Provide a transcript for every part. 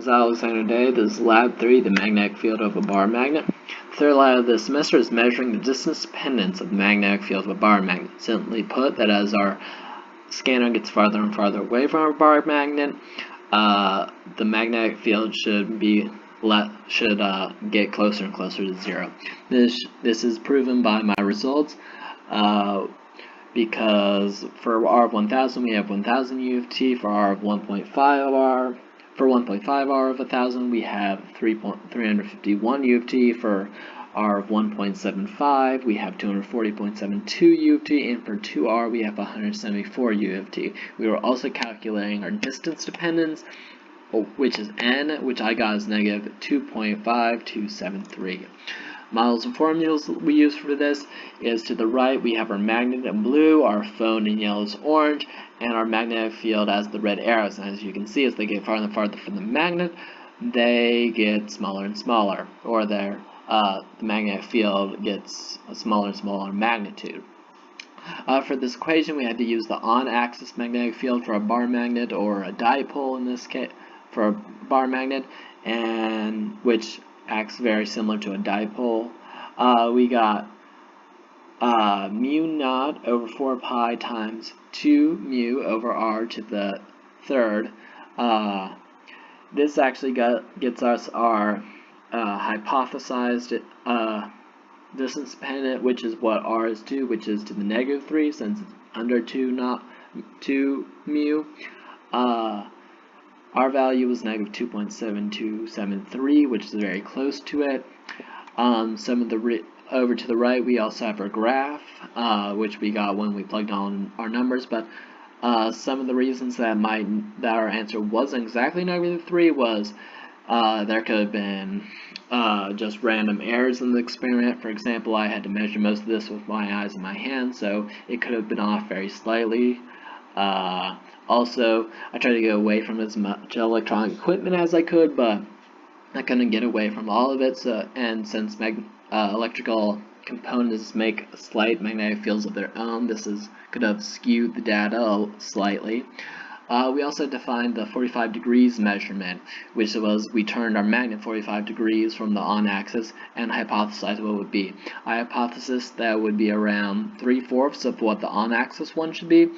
Alexander Day. This is Lab 3, the magnetic field of a bar magnet. The third lab of the semester is measuring the distance dependence of the magnetic field of a bar magnet. Simply put, that as our scanner gets farther and farther away from our bar magnet, the magnetic field should get closer and closer to zero. This is proven by my results. Because for R of 1000 we have 1000 U of t, for R of 1.5 R, for 1.5 R of 1000 we have 351 U of t, for R of 1.75 we have 240.72 U of t, and for 2R we have 174 U of t. We were also calculating our distance dependence, which is n, which I got as negative 2.5273. Models and formulas we use for this is to the right we have our magnet in blue, our phone in yellow is orange, and our magnetic field as the red arrows. And as you can see, as they get farther and farther from the magnet, they get smaller and smaller, or the magnetic field gets a smaller and smaller magnitude. For this equation, we had to use the on-axis magnetic field for a bar magnet, or a dipole in this case for a bar magnet, and which acts very similar to a dipole. We got mu naught over 4 pi times 2 mu over r to the third. This actually gets us our hypothesized distance dependent, which is what r is to, which is to the negative 3, since it's under 2 mu. Our value was negative 2.7273, which is very close to it. Over to the right, we also have our graph, which we got when we plugged on our numbers. But some of the reasons that our answer wasn't exactly negative 3 was there could have been just random errors in the experiment. For example, I had to measure most of this with my eyes and my hands, so it could have been off very slightly. Also, I tried to get away from as much electronic equipment as I could, but I couldn't get away from all of it. And since electrical components make slight magnetic fields of their own, could have skewed the data slightly. We also defined the 45 degrees measurement, which was we turned our magnet 45 degrees from the on-axis and hypothesized what it would be. I hypothesized that it would be around 3/4 of what the on-axis one should be.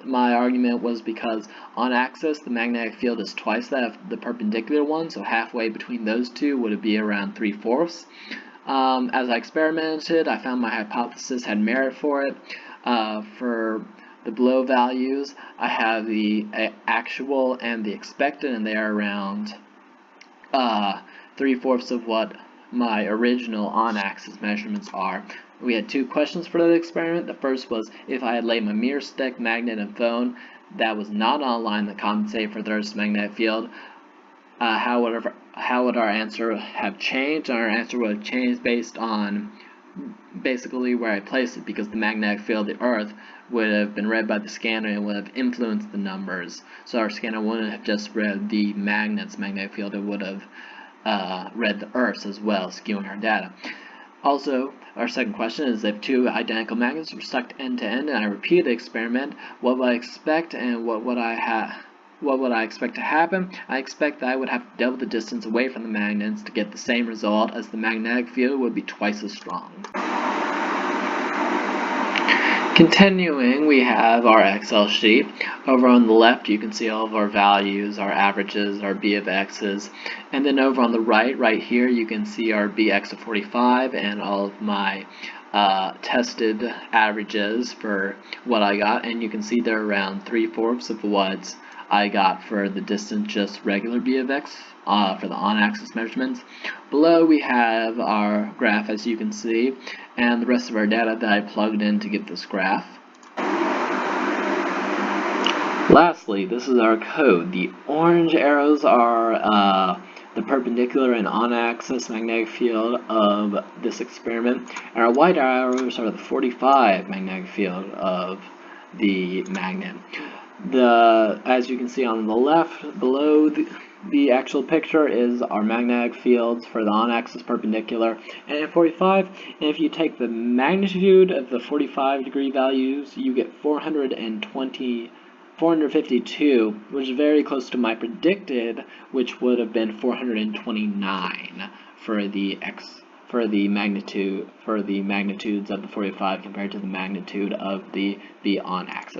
My argument was because on axis the magnetic field is twice that of the perpendicular one, so halfway between those two would be around 3/4. As I experimented, I found my hypothesis had merit for it. For the below values, I have the actual and the expected, and they are around 3/4 of what my original on-axis measurements are. We had 2 questions for the experiment. The first was if I had laid my mirror stick, magnet, and phone that was not on a line that compensated for the Earth's magnetic field, how would our answer have changed? Our answer would have changed based on basically where I placed it, because the magnetic field of the Earth would have been read by the scanner and would have influenced the numbers. So our scanner wouldn't have just read the magnet's magnetic field, it would have read the Earth's as well, skewing our data. Also, our second question is if 2 identical magnets were stuck end to end and I repeated the experiment, what would I expect, and what would I expect to happen? I expect that I would have to double the distance away from the magnets to get the same result, as the magnetic field would be twice as strong. Continuing, we have our Excel sheet. Over on the left, you can see all of our values, our averages, our B of X's. And then over on the right here, you can see our BX of 45 and all of my tested averages for what I got. And you can see they're around 3/4 of what I got for the distance, just regular B of X for the on-axis measurements. Below we have our graph, as you can see, and the rest of our data that I plugged in to get this graph. Lastly, this is our code. The orange arrows are the perpendicular and on-axis magnetic field of this experiment, and our white arrows are the 45 magnetic field of the magnet. As you can see on the left, below the actual picture is our magnetic fields for the on-axis perpendicular and at 45, and if you take the magnitude of the 45 degree values, you get 420 452, which is very close to my predicted, which would have been 429 for the magnitudes of the 45 compared to the magnitude of the on axis.